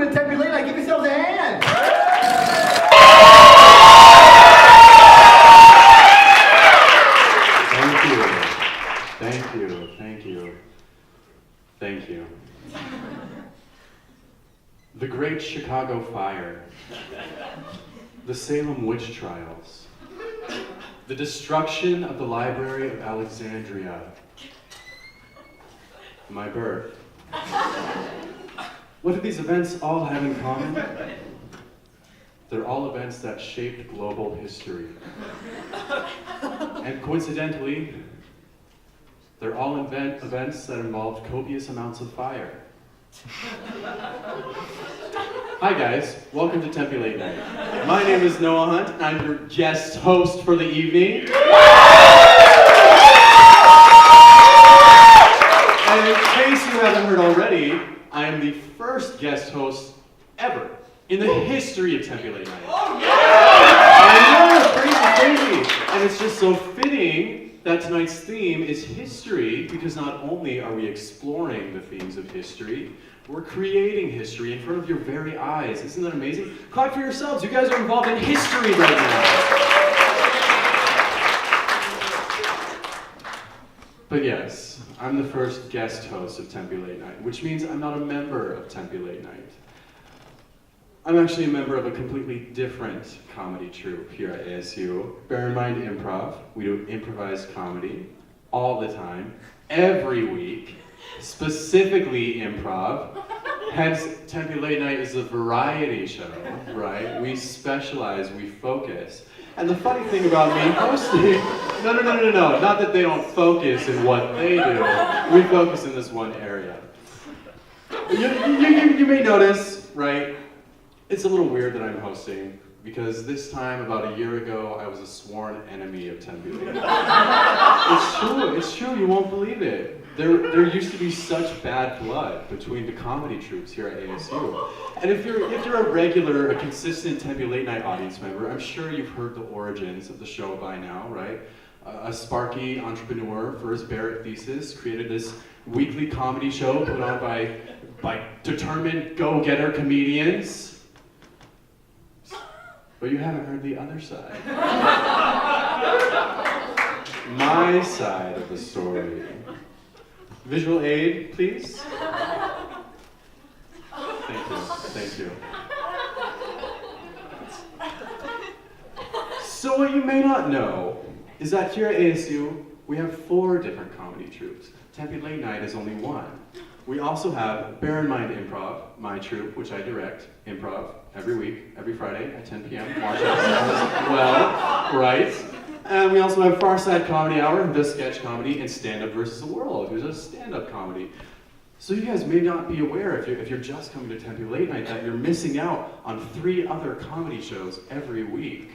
welcome to Tempe Late Night. Give yourselves a hand. Thank you. The Great Chicago Fire, the Salem Witch Trials, the destruction of the Library of Alexandria, my birth. What do these events all have in common? They're all events that shaped global history. And coincidentally, they're all events that involved copious amounts of fire. Hi guys, welcome to Tempe Late Night. My name is Noah Hunt, and I'm your guest host for the evening. And in case you haven't heard already, I am the first guest host ever in the history of Tempe Late Night. I know, crazy. And it's just so fitting that tonight's theme is history, because not only are we exploring the themes of history, we're creating history in front of your very eyes. Isn't that amazing? Clap for yourselves. You guys are involved in history right now. But yes, I'm the first guest host of Tempe Late Night, which means I'm not a member of Tempe Late Night. I'm actually a member of a completely different comedy troupe here at ASU. Bear in mind Improv. We do improvised comedy all the time, every week, specifically improv. Hence, Tempe Late Night is a variety show, right? We specialize, we focus. And the funny thing about me hosting, no, not that they don't focus in what they do. We focus in this one area. You may notice, right? It's a little weird that I'm hosting, because this time, about a year ago, I was a sworn enemy of Tempe Late Night. It's true, you won't believe it. There used to be such bad blood between the comedy troupes here at ASU. And if you're a regular, a consistent Tempe Late Night audience member, I'm sure you've heard the origins of the show by now, right? A sparky entrepreneur for his Barrett thesis created this weekly comedy show put on by determined go-getter comedians. But you haven't heard the other side. My side of the story. Visual aid, please. Thank you. So what you may not know is that here at ASU, we have 4 different comedy troupes. Tempe Late Night is only one. We also have Bear in Mind Improv, my troupe, which I direct, improv, every week, every Friday at 10 p.m. Watch us as well, right? And we also have Far Side Comedy Hour, who does sketch comedy, and Stand Up versus the World, who does stand-up comedy. So you guys may not be aware, if you're just coming to Tempe Late Night, that you're missing out on 3 other comedy shows every week.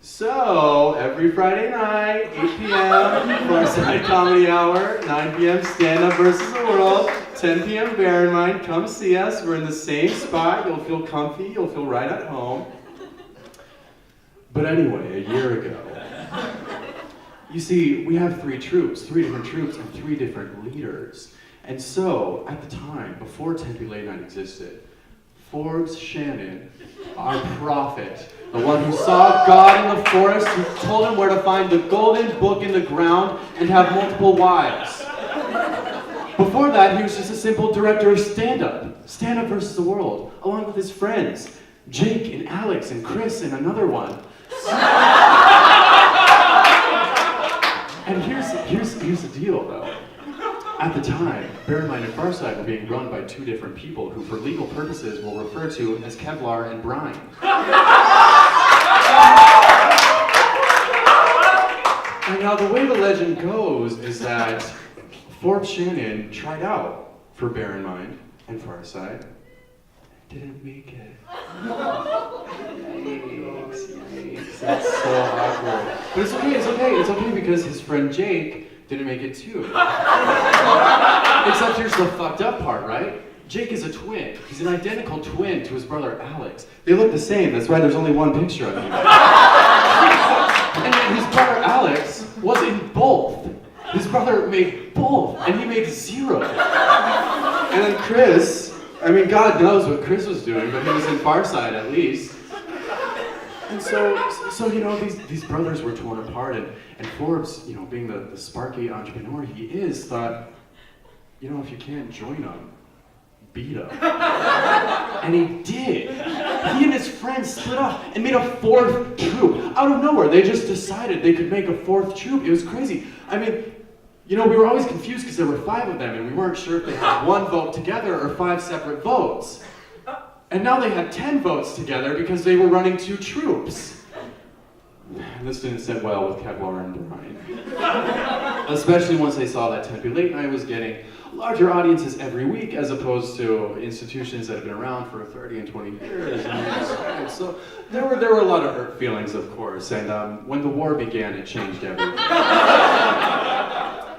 So, every Friday night, 8 p.m., Far Side Comedy Hour, 9 p.m., Stand Up versus the World, 10 p.m., Bear in Mind, come see us. We're in the same spot. You'll feel comfy. You'll feel right at home. But anyway, a year ago, you see, we have 3 troupes, 3 different troupes, and 3 different leaders. And so, at the time, before Tempe Late Night existed, Forbes Shannon, our prophet, the one who saw God in the forest, who told him where to find the golden book in the ground and have multiple wives. Before that, he was just a simple director of stand-up versus the World, along with his friends, Jake and Alex and Chris and another one. And here's the deal, though. At the time, Bear in Mind and Farside were being run by 2 different people who, for legal purposes, we'll refer to as Kevlar and Brian. And now the way the legend goes is that Forbes Shannon tried out for Bear in Mind and Farside. Didn't make it. Yikes. That's so awkward. But it's okay because his friend Jake didn't make it too. Except here's the fucked up part, right? Jake is a twin. He's an identical twin to his brother Alex. They look the same, that's why there's only one picture of him. And his brother Alex was in both. His brother made both, and he made 0. And then Chris I mean, God knows what Chris was doing, but he was in Farside at least. And so you know, these brothers were torn apart, and Forbes, you know, being the sparky entrepreneur he is, thought, you know, if you can't join them, beat them. And he did. He and his friends split up and made a fourth troop. Out of nowhere, they just decided they could make a fourth troop. It was crazy. I mean, you know, we were always confused because there were 5 of them, and we weren't sure if they had 1 vote together or 5 separate votes. And now they had 10 votes together because they were running 2 troops. And this didn't sit well with Kevlar and Brian. Especially once they saw that Tempe Late Night was getting larger audiences every week as opposed to institutions that have been around for 30 and 20 years. So there were a lot of hurt feelings, of course. And when the war began, it changed everything.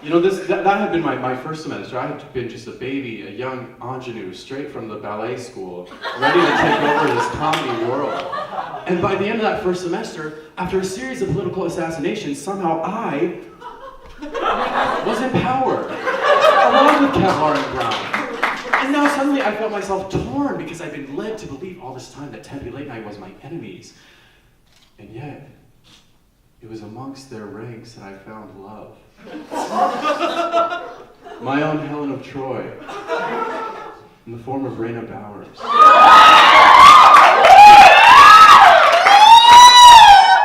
You know, that had been my first semester. I had been just a baby, a young ingenue, straight from the ballet school, ready to take over this comedy world. And by the end of that first semester, after a series of political assassinations, somehow I was in power, along with Kevlar and Brown. And now suddenly I felt myself torn because I'd been led to believe all this time that Tempe Late Night was my enemies. And yet, it was amongst their ranks that I found love. My own Helen of Troy, in the form of Raina Bowers.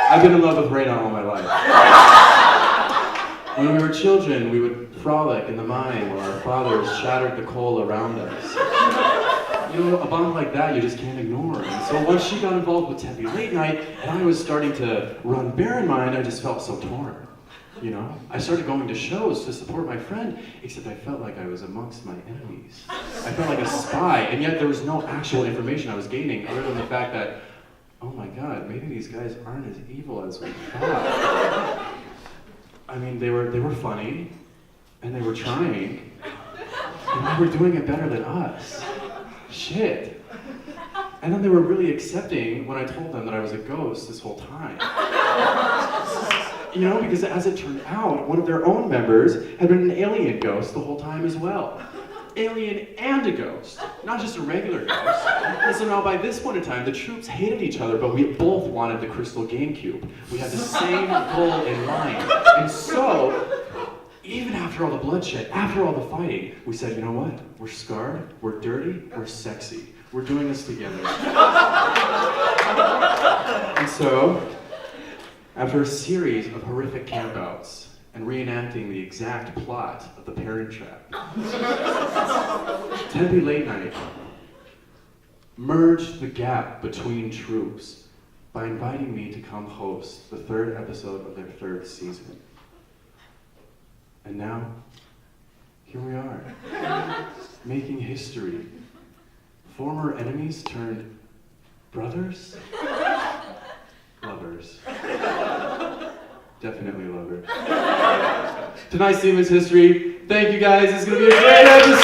I've been in love with Raina all my life. When we were children, we would frolic in the mine while our fathers shattered the coal around us. You know, a bond like that you just can't ignore. And so once she got involved with Tempe Late Night, and I was starting to run Bear in Mind, I just felt so torn. You know, I started going to shows to support my friend, except I felt like I was amongst my enemies. I felt like a spy, and yet there was no actual information I was gaining other than the fact that, oh my God, maybe these guys aren't as evil as we thought. I mean, they were funny, and they were trying, and they were doing it better than us. Shit. And then they were really accepting when I told them that I was a ghost this whole time. You know, because as it turned out, one of their own members had been an alien ghost the whole time as well. Alien and a ghost, not just a regular ghost. And so now by this point in time, the troops hated each other, but we both wanted the crystal GameCube. We had the same goal in mind. And so, even after all the bloodshed, after all the fighting, we said, you know what? We're scarred, we're dirty, we're sexy. We're doing this together. And so, after a series of horrific campouts and reenacting the exact plot of The Parent Trap, Tempe Late Night merged the gap between troops by inviting me to come host the 3rd episode of their 3rd season. And now, here we are, making history. Former enemies turned brothers? Lovers. Definitely lovers. Tonight's theme is history. Thank you guys, it's gonna be a great episode!